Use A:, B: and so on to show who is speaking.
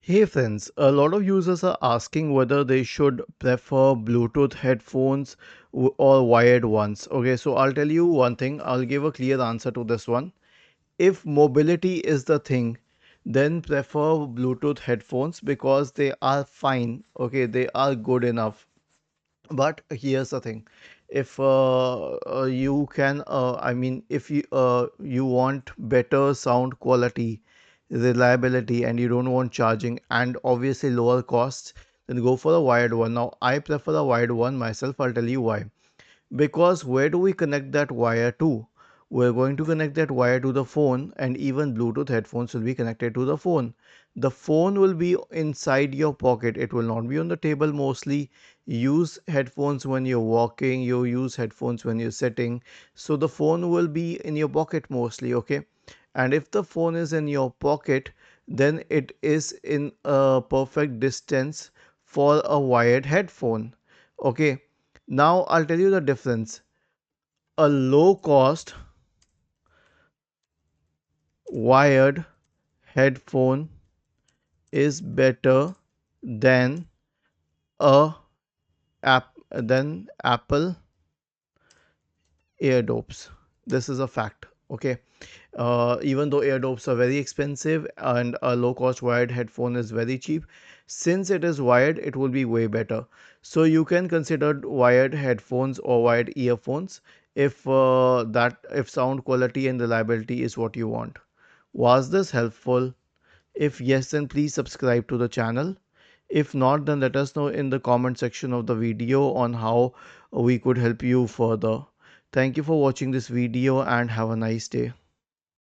A: Hey friends, a lot of users are asking whether they should prefer Bluetooth headphones or wired ones. Okay, so I'll tell you one thing, I'll give a clear answer to this one. If mobility is the thing, then prefer Bluetooth headphones because they are fine. Okay, they are good enough. But here's the thing, if you can I mean if you want better sound quality, reliability, and you don't want charging and obviously lower costs, then go for a wired one. Now I prefer a wired one myself. I'll tell you why. Because where do we connect that wire to? We're going to connect that wire to the phone, and even Bluetooth headphones will be connected to the phone. The phone will be inside your pocket, it will not be on the table mostly. Use headphones when you're walking, you use headphones when you're sitting, so the phone will be in your pocket mostly, okay? And if the phone is in your pocket, then it is in a perfect distance for a wired headphone, okay? Now I'll tell you the difference. A low cost wired headphone is better than a Apple AirDops. This is a fact. Okay. Even though AirDops are very expensive and a low cost wired headphone is very cheap, since it is wired, it will be way better. So you can consider wired headphones or wired earphones if sound quality and reliability is what you want. Was this helpful? If yes, then please subscribe to the channel. If not, then let us know in the comment section of the video on how we could help you further. Thank you for watching this video and have a nice day.